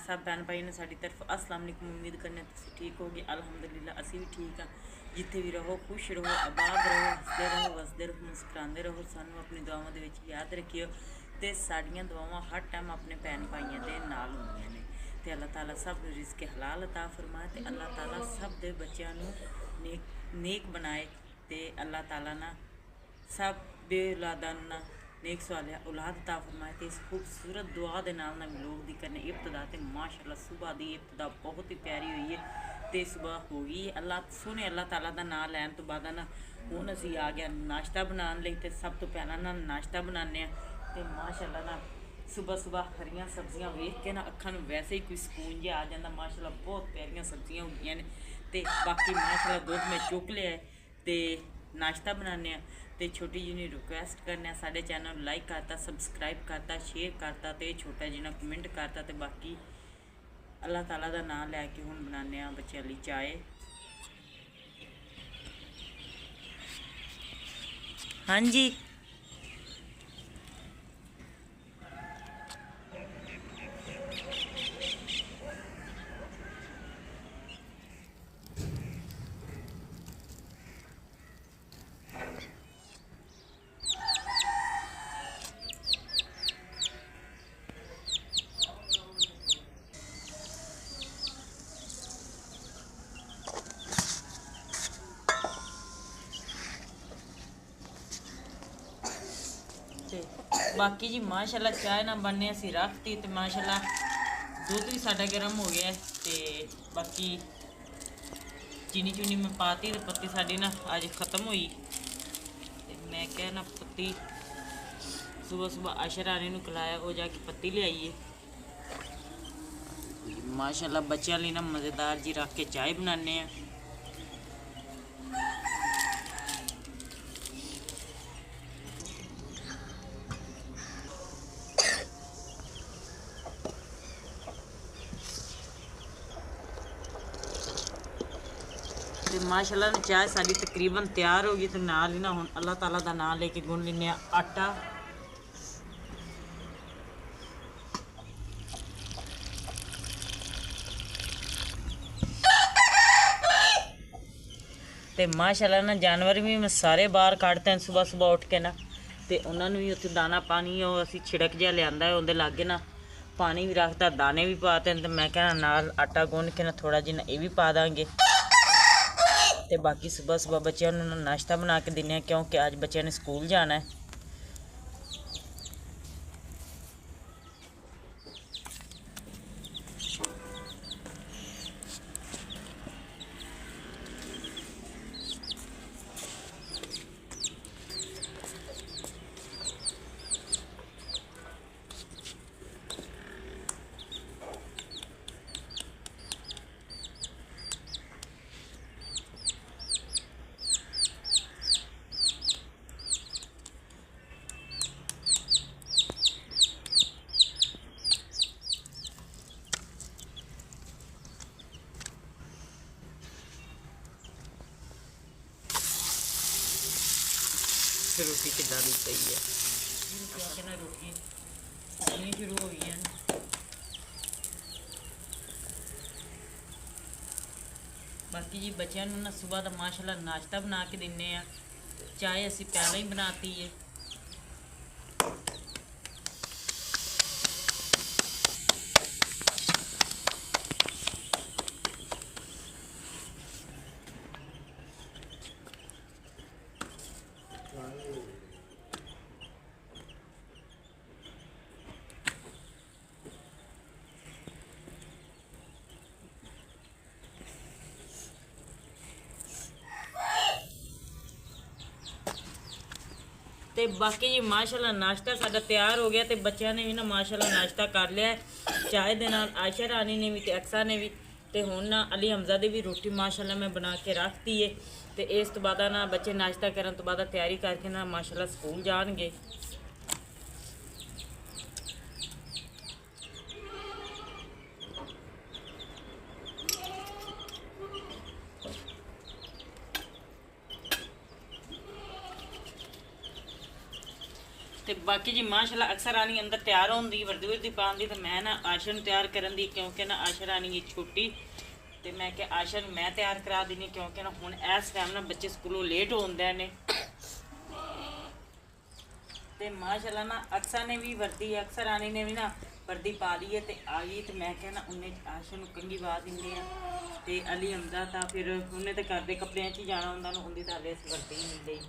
सब भैन भाई ने साड़ी तरफ अस्सलाम वालेकुम। उम्मीद करने तुम ठीक होगे। अल्हम्दुलिल्लाह असी भी ठीक हाँ। जिथे भी रहो खुश रहो, आबाद रहो, हसते रहो, वसते रहो, मुस्कुराते रहो। सानू अपनी दुआवां दे विच याद रखियो ते साड़ियां दुआवां हर टाइम अपने भैन भाइयों के नाल होंदियां ने। ते अल्लाह ताला सब रिज़्क हलाल अता फरमाए ते अल्लाह ताला सब दे बच्चों नेक बनाए ते अल्लाह ताला ना सब बेऔलादा ना नेक सवालिया औलाद अता फरमाए। तो इस खूबसूरत दुआ के नाल ना लोग दी करने इब्तदा तो माशाअल्लाह सुबह की इब्तदा बहुत ही प्यारी हुई है। तो सुबह हो गई अल्लाह सोने अल्लाह ताला का नाम लैन तो बाद ना हुण असीं आ गया नाश्ता बनाने लई। तो सब तो पहला ना नाश्ता बनाने तो माशाअल्लाह ना सुबह सुबह हरियां सब्जियां वेख के ना अखां नूं वैसे ही कोई सुकून जिहा आ जांदा। माशाअल्लाह बहुत प्यारियां सब्जियां होईयां ने। तो बाकी माशाअल्लाह दुध मैं चुक लिया तो नाश्ता बनाने तो छोटी जी रिक्वेस्ट करने साढ़े चैनल लाइक करता, सबसक्राइब करता, शेयर करता तो छोटा जिन्ना कमेंट करता। तो बाकी अल्लाह ताला का नाम लैके हुण बनाने बच्चों लई चाय। हाँ जी ते बाकी जी माशाअल्लाह चाय ना बनने असी रखती तो माशाअल्लाह दुध भी साडा गर्म हो गया। तो बाकी चीनी चूनी मैं पाती तो पत्ती साड़ी ना अज ख़त्म हुई। तो मैं क्या ना पत्ती सुबह सुबह आशा रानी नूं खिलाया वो जाके पत्ती ले आईए। माशाअल्लाह बच्चों लिए ना मज़ेदार जी रख के चाय बनाने। तो माशाअल्लाह ने चाय साड़ी तकरीबन तैयार हो गई। तो नाल ही ना हुण अल्लाह ताला का नाम लेके गुन लैने आटा। तो माशाअल्लाह ना जानवर भी मैं सारे बाहर कढ़ते हैं सुबह सुबह उठ के ना। तो उन्होंने भी उत्थे दाना पानी असी छिड़क जिहा लिया है उनके लागे ना पानी भी रखता दाने भी पाते हैं। तो मैं कहना नाल आटा गुन के ना थोड़ा जिन्ना ये भी पा देंगे। तो बाकी सुबह सुबह बच्चों को नाश्ता बना के देने क्योंकि अज बच्चों ने स्कूल जाना है। रोटी की दाल पई है रोटी शुरू हो गई है। बाकी जी बच्चों ना सुबह का माशाअल्लाह नाश्ता बना के देने। चाय असी पहले ही बनाती है। तो बाकी जी माशाअल्लाह नाश्ता साडा तैयार हो गया। तो बच्चों ने भी ना माशाअल्लाह नाश्ता कर लिया चाय दे नाल। आयशा रानी ने भी तो अक्सा ने भी तो हुण ना अली हमजा दी भी रोटी माशाअल्लाह मैं बना के रखती है। तो इस तो बाद ना बच्चे नाश्ता करन तो बाद तैयारी करके ना माशाअल्लाह स्कूल जाणगे। तो ਬਾਕੀ ਜੀ ਮਾਸ਼ਾਅੱਲਾ ਅਕਸਰ ਰਾਣੀ ਅੰਦਰ ਤਿਆਰ ਹੋਣ ਦੀ ਵਰਦੀ ਵਰਦੀ ਪਾਉਣ ਦੀ, ਤੇ ਮੈਂ ਨਾ ਆਸ਼ਾ ਨੂੰ ਤਿਆਰ ਕਰਨ ਦੀ, ਕਿਉਂਕਿ ਨਾ ਆਸ਼ਾ ਰਾਣੀ ਹੈ ਛੋਟੀ, ਤੇ ਮੈਂ ਕਿਹਾ ਆਸ਼ਾ ਨੂੰ ਮੈਂ ਤਿਆਰ ਕਰਾ ਦਿੰਦੀ, ਕਿਉਂਕਿ ਨਾ ਹੁਣ ਇਸ ਟਾਈਮ ਨਾ ਬੱਚੇ ਸਕੂਲੋਂ ਲੇਟ ਹੁੰਦੇ ਨੇ। ਤੇ ਮਾਸ਼ਾਅੱਲਾ ਨਾ ਅਕਸਰ ਨੇ ਵੀ ਵਰਦੀ, ਅਕਸਰ ਰਾਣੀ ਨੇ ਵੀ ਨਾ ਵਰਦੀ ਪਾ ਲਈ ਹੈ ਤੇ ਆ ਗਈ, ਤੇ ਮੈਂ ਕਿਹਾ ਨਾ ਉਹਨੇ ਆਸ਼ਾ ਨੂੰ ਕੰਘੀ ਪਾ ਦਿੰਦੇ ਆ। ਤੇ ਅਲੀ ਆਉਂਦਾ ਤਾਂ ਫਿਰ ਉਹਨੇ ਤਾਂ ਘਰ ਦੇ ਕੱਪੜਿਆਂ 'ਚ ਹੀ ਜਾਣਾ ਹੁੰਦਾ, ਨੂੰ ਹੁੰਦੀ ਤਾਂ ਹਲੇ ਇਸ ਵਰਦੀ ਹੀ ਮਿਲਦੀ।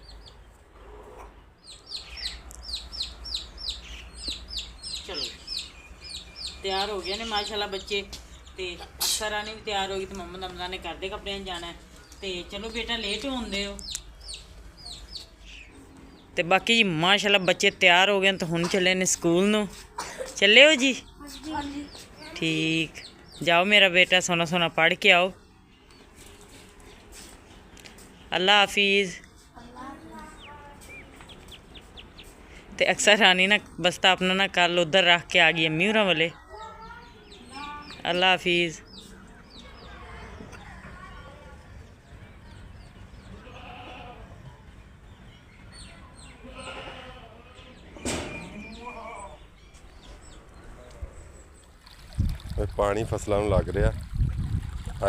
ਚਲੋ ਤਿਆਰ ਹੋ ਗਏ ਨੇ ਮਾਸ਼ਾਅੱਲਾ ਬੱਚੇ, ਤੇ ਅਕਸਰ ਰਾਣੀ ਵੀ ਤਿਆਰ ਹੋ ਗਈ, ਤੇ ਮੁਹੰਮਦ ਰਮਜ਼ਾਨ ਨੇ ਘਰ ਦੇ ਕੱਪੜਿਆਂ 'ਚ ਜਾਣਾ। ਤੇ ਚਲੋ ਬੇਟਾ ਲੇਟ ਹੁੰਦੇ ਹੋ। ਤੇ ਬਾਕੀ ਜੀ ਮਾਸ਼ਾਅੱਲਾ ਬੱਚੇ ਤਿਆਰ ਹੋ ਗਏ, ਤਾਂ ਹੁਣ ਚੱਲੇ ਨੇ ਸਕੂਲ ਨੂੰ। ਚੱਲੇ ਹੋ ਜੀ? ਠੀਕ, ਜਾਓ ਮੇਰਾ ਬੇਟਾ, ਸੋਨਾ ਸੋਨਾ ਪੜ੍ਹ ਕੇ ਆਓ। ਅੱਲਾ ਹਾਫਿਜ਼। ਤੇ ਅਕਸਰ ਰਾਣੀ ਨਾ ਬਸਤਾ ਆਪਣਾ ਨਾ ਕੱਲ ਉਧਰ ਰੱਖ ਕੇ ਆ ਗਈ ਅੰਮੀ ਹੋਰਾਂ ਵਾਲੇ। ਅੱਲਾ ਹਾਫਿਜ਼। ਪਾਣੀ ਫਸਲਾਂ ਨੂੰ ਲੱਗ ਰਿਹਾ।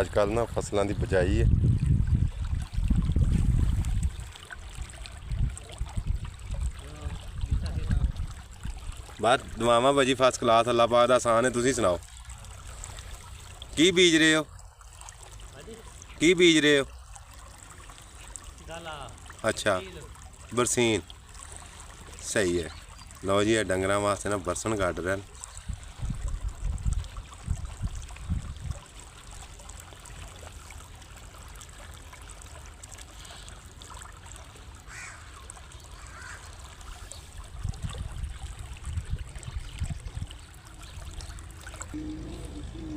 ਅੱਜ ਕੱਲ੍ਹ ਨਾ ਫਸਲਾਂ ਦੀ ਬਿਜਾਈ ਹੈ। ਬਾਤ ਦੁਆਵਾਂ ਭਾਜੀ ਫਸਟ ਕਲਾਸ, ਅੱਲਾ ਪਾਕ ਦਾ ਆਸਾਨ ਹੈ। ਤੁਸੀਂ ਸੁਣਾਓ ਕੀ ਬੀਜ ਰਹੇ ਹੋ? ਕੀ ਬੀਜ ਰਹੇ ਹੋ? ਅੱਛਾ ਬਰਸੀਨ, ਸਹੀ ਹੈ। ਲਓ ਜੀ ਇਹ ਡੰਗਰਾਂ ਵਾਸਤੇ ਨਾ ਬਰਸਨ ਕੱਢ ਰਹੇ ਨੇ।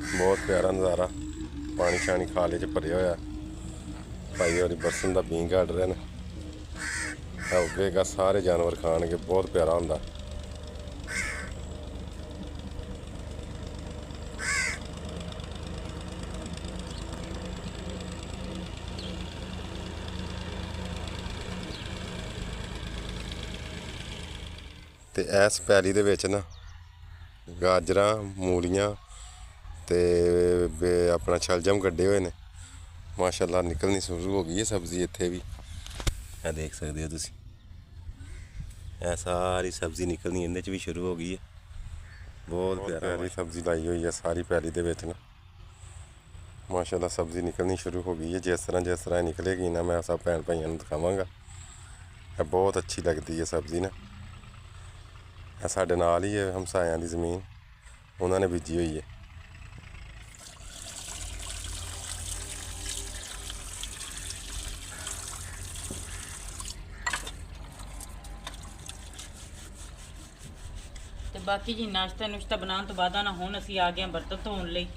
ਬਹੁਤ ਪਿਆਰਾ ਨਜ਼ਾਰਾ, ਪਾਣੀ ਛਾਣੀ ਖਾਲੇ 'ਚ ਭਰਿਆ ਹੋਇਆ। ਭਾਈ ਹੋਰੀ ਬਰਸਨ ਦਾ ਬੀਂ ਕੱਢ ਰਹੇ ਨੇ। ਉੱਗੇਗਾ, ਸਾਰੇ ਜਾਨਵਰ ਖਾਣਗੇ, ਬਹੁਤ ਪਿਆਰਾ ਹੁੰਦਾ। ਤੇ ਇਸ ਪੈਲੀ ਦੇ ਵਿੱਚ ਨਾ ਗਾਜਰਾਂ, ਮੂਲੀਆਂ ਤੇ ਆਪਣਾ ਸ਼ਲਜਮ ਕੱਢੇ ਹੋਏ ਨੇ। ਮਾਸ਼ਾਅੱਲਾ ਨਿਕਲਣੀ ਸ਼ੁਰੂ ਹੋ ਗਈ ਹੈ ਸਬਜ਼ੀ ਇੱਥੇ ਵੀ। ਇਹ ਦੇਖ ਸਕਦੇ ਹੋ ਤੁਸੀਂ, ਇਹ ਸਾਰੀ ਸਬਜ਼ੀ ਨਿਕਲਣੀ ਇਹਦੇ 'ਚ ਵੀ ਸ਼ੁਰੂ ਹੋ ਗਈ ਹੈ। ਬਹੁਤ ਪਿਆਰੀ ਸਬਜ਼ੀ ਲਾਈ ਹੋਈ ਹੈ ਸਾਰੀ ਪੈਲੀ ਦੇ ਵਿੱਚ ਨਾ। ਮਾਸ਼ਾਅੱਲਾ ਸਬਜ਼ੀ ਨਿਕਲਣੀ ਸ਼ੁਰੂ ਹੋ ਗਈ ਹੈ। ਜਿਸ ਤਰ੍ਹਾਂ ਨਿਕਲੇਗੀ ਨਾ, ਮੈਂ ਸਭ ਭੈਣ ਭਾਈਆਂ ਨੂੰ ਦਿਖਾਵਾਂਗਾ। ਇਹ ਬਹੁਤ ਅੱਛੀ ਲੱਗਦੀ ਹੈ ਸਬਜ਼ੀ ਨਾ। ਇਹ ਸਾਡੇ ਨਾਲ ਹੀ ਹੈ ਹਮਸਾਇਆਂ ਦੀ ਜ਼ਮੀਨ, ਉਹਨਾਂ ਨੇ ਬੀਜੀ ਹੋਈ ਹੈ। ਤੇ ਬਾਕੀ ਜੀ ਨਾਸ਼ਤਾ ਨੁਸ਼ਤਾ ਬਣਾਉਣ ਤੋਂ ਬਾਅਦ ਨਾ ਹੁਣ ਅਸੀਂ ਆ ਗਏ ਹਾਂ ਬਰਤਨ ਧੋਣ ਲਈ।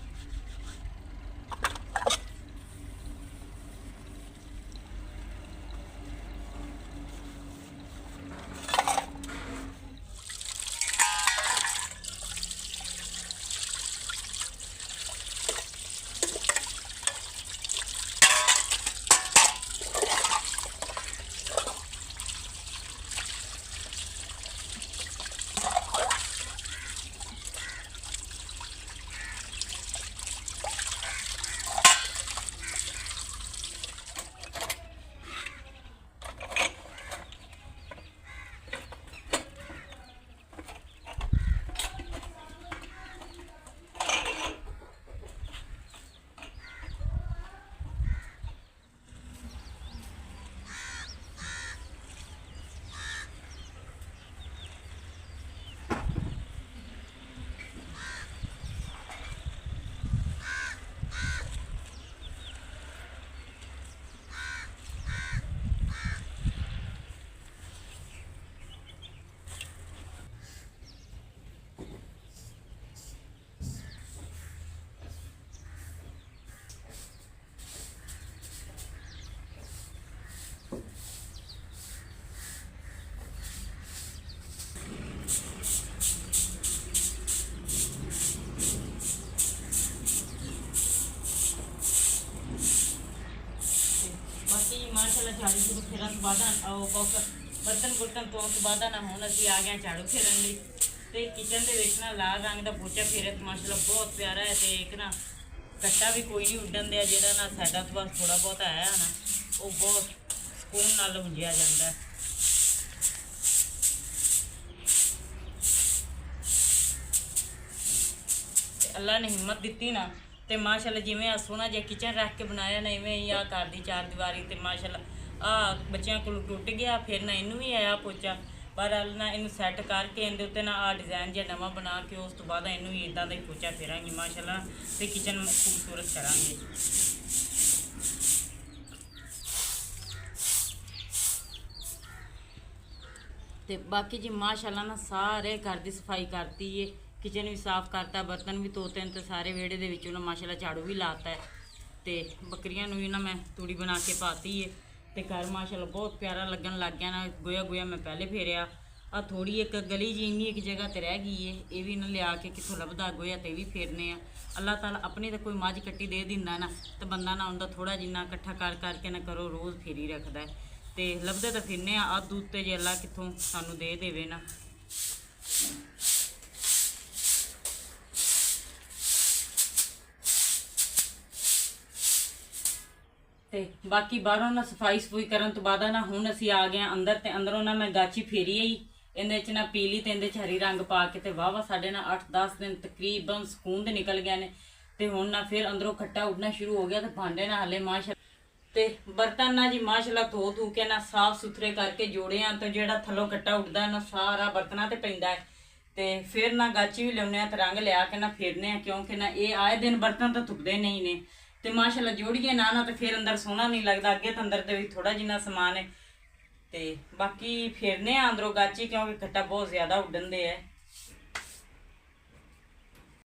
ਮਾਸ਼ਾਅੱਲਾ ਝਾੜੀ ਜਦੋਂ ਫੇਰਾਂ ਤੋਂ ਬਾਅਦ ਉਹ ਬਰਤਨ ਬੁਰਤਨ ਧੋਣ ਤੋਂ ਬਾਅਦ ਨਾ ਹੁਣ ਅਸੀਂ ਆ ਗਏ ਹਾਂ ਝਾੜੂ ਫੇਰਨ ਲਈ। ਤੇ ਕਿਚਨ ਦੇ ਵਿੱਚ ਨਾ ਲਾਲ ਰੰਗ ਦਾ ਪੋਚਾ ਫੇਰਿਆ ਤੇ ਮਾਸ਼ਾਅੱਲਾ ਬਹੁਤ ਪਿਆਰਾ ਹੈ। ਤੇ ਇੱਕ ਨਾ ਕੱਟਾ ਵੀ ਕੋਈ ਨਹੀਂ ਉੱਡਣ ਦਿਆ, ਜਿਹੜਾ ਨਾ ਸਾਡਾ ਤੋਂ ਬਸ ਥੋੜਾ ਬਹੁਤ ਆਇਆ ਨਾ ਉਹ ਬਹੁਤ ਸਕੂਨ ਨਾਲ ਹੁੰਜਿਆ ਜਾਂਦਾ ਹੈ। ਤੇ ਅੱਲਾ ਨੇ ਹਿੰਮਤ ਦਿੱਤੀ ਨਾ ਤੇ ਮਾਸ਼ਾਅੱਲਾ ਜਿਵੇਂ ਆ ਸੋਹਣਾ ਜਿਹਾ ਕਿਚਨ ਰੱਖ ਕੇ ਬਣਾਇਆ ਨਾ, ਇਵੇਂ ਹੀ ਆ ਘਰ ਦੀ ਚਾਰ ਦੀਵਾਰੀ ਤੇ ਮਾਸ਼ਾਅੱਲਾ ਆ ਬੱਚਿਆਂ ਕੋਲ ਟੁੱਟ ਗਿਆ, ਫਿਰ ਨਾ ਇਹਨੂੰ ਵੀ ਆਇਆ ਪੋਚਾ। ਪਰ ਅੱਲਾ ਨਾ ਇਹਨੂੰ ਸੈੱਟ ਕਰਕੇ ਇਹਦੇ ਉੱਤੇ ਨਾ ਆ ਡਿਜ਼ਾਈਨ ਜਿਹਾ ਨਵਾਂ ਬਣਾ ਕੇ ਉਸ ਤੋਂ ਬਾਅਦ ਇਹਨੂੰ ਵੀ ਇਦਾਂ ਦਾ ਹੀ ਪੋਚਾ ਫੇਰਾਂਗੇ ਮਾਸ਼ਾਅੱਲਾ, ਤੇ ਕਿਚਨ ਖੂਬਸੂਰਤ ਕਰਾਂਗੇ। ਤੇ ਬਾਕੀ ਜੀ ਮਾਸ਼ਾਅੱਲਾ ਨਾ ਸਾਰੇ ਘਰ ਦੀ ਸਫਾਈ ਕਰਤੀ ਏ, ਕਿਚਨ ਵੀ ਸਾਫ਼ ਕਰਤਾ, ਬਰਤਨ ਵੀ ਧੋਤੇ ਨੇ ਤੇ ਸਾਰੇ ਵਿਹੜੇ ਦੇ ਵਿੱਚੋਂ ਨਾ ਮਾਸ਼ਾਅੱਲਾ ਝਾੜੂ ਵੀ ਲਾਤਾ ਹੈ। ਤੇ ਬੱਕਰੀਆਂ ਨੂੰ ਵੀ ਨਾ ਮੈਂ ਤੂੜੀ ਬਣਾ ਕੇ ਪਾਤੀ ਏ ਤੇ ਘਰ ਮਾਸ਼ਾਅੱਲਾ ਬਹੁਤ ਪਿਆਰਾ ਲੱਗਣ ਲੱਗ ਗਿਆ ਨਾ। ਗੋਇਆ ਮੈਂ ਪਹਿਲੇ ਫੇਰਿਆ, ਆ ਥੋੜੀ ਇੱਕ ਗਲੀ ਜੀ ਇੰਨੀ ਇੱਕ ਜਗ੍ਹਾ ਤੇ ਰਹਿ ਗਈ ਏ, ਇਹ ਵੀ ਨਾ ਲਿਆ ਕੇ ਕਿੱਥੋਂ ਲੱਭਦਾ ਗੋਇਆ ਤੇ ਵੀ ਫੇਰਨੇ ਆ। ਅੱਲਾਹ ਤਾਲਾ ਆਪਣੀ ਤਾਂ ਕੋਈ ਮੱਝ ਕੱਟੀ ਦੇ ਦਿੰਦਾ ਨਾ, ਤੇ ਬੰਦਾ ਨਾ ਹੁੰਦਾ ਥੋੜਾ ਜਿੰਨਾ ਇਕੱਠਾ ਕਰ ਕਰਕੇ ਨਾ ਕਰੋ ਰੋਜ਼ ਫੇਰੀ ਰੱਖਦਾ ਹੈ। ਤੇ ਲੱਭਦੇ ਤਾਂ ਫਿਰਨੇ ਆ ਅੱਧ ਉੱਤੇ ਜੇ ਅੱਲਾ ਕਿੱਥੋਂ ਸਾਨੂੰ ਦੇ ਦੇਵੇ ਨਾ। ਤੇ ਬਾਕੀ ਬਾਹਰੋਂ ਨਾ ਸਫਾਈ ਸਫੂਈ ਕਰਨ ਤੋਂ ਬਾਅਦ ਨਾ ਹੁਣ ਅਸੀਂ ਆ ਗਏ ਅੰਦਰ, ਤੇ ਅੰਦਰੋਂ ਨਾ ਮੈਂ ਗਾਚੀ ਫੇਰੀ ਆਈ, ਇਹਦੇ 'ਚ ਨਾ ਪੀਲੀ ਤੇ ਇਹਦੇ 'ਚ ਹਰੀ ਰੰਗ ਪਾ ਕੇ ਤੇ ਵਾਹਵਾ ਸਾਡੇ ਨਾ 8-10 ਦਿਨ ਤਕਰੀਬਨ ਸਕੂਨ ਦੇ ਨਿਕਲ ਗਏ ਨੇ। ਤੇ ਹੁਣ ਨਾ ਫਿਰ ਅੰਦਰੋਂ ਖੱਟਾ ਉੱਡਣਾ ਸ਼ੁਰੂ ਹੋ ਗਿਆ ਤੇ ਭਾਂਡੇ ਨਾ ਹਲੇ ਮਾਸ਼ਾ ਤੇ ਬਰਤਨ ਨਾ ਜੀ ਮਾਸ਼ਾਅੱਲਾ ਧੋ ਕੇ ਨਾ ਸਾਫ ਸੁਥਰੇ ਕਰਕੇ ਜੋੜਿਆ, ਤੇ ਜਿਹੜਾ ਥੱਲੋਂ ਖੱਟਾ ਉੱਡਦਾ ਨਾ ਸਾਰਾ ਬਰਤਨਾਂ ਤੇ ਪੈਂਦਾ ਹੈ। ਤੇ ਫਿਰ ਨਾ ਗਾਚੀ ਵੀ ਲਿਆਉਂਦੇ ਆ ਤੇ ਰੰਗ ਲਿਆ ਕੇ ਨਾ ਫੇਰਨੇ ਆ, ਕਿਉਂਕਿ ਨਾ ਇਹ ਆਏ ਦਿਨ ਬਰਤਨ ਤਾਂ ਧੁੱਪਦੇ ਨਹੀਂ ਨੇ। ਤੇ ਮਾਸ਼ਾਅੱਲਾ ਜੋੜੀਏ ਨਾ ਤੇ ਫਿਰ ਅੰਦਰ ਸੋਹਣਾ ਨਹੀਂ ਲੱਗਦਾ। ਅੱਗੇ ਤਾਂ ਅੰਦਰ ਦੇ ਵਿੱਚ ਥੋੜਾ ਜਿੰਨਾ ਸਮਾਨ ਹੈ ਤੇ ਬਾਕੀ ਫੇਰਨੇ ਆ ਅੰਦਰੋਂ ਗਾਚੀ, ਕਿਉਂਕਿ ਖੱਟਾ ਬਹੁਤ ਜ਼ਿਆਦਾ ਉੱਡਣ ਦੇ ਹੈ।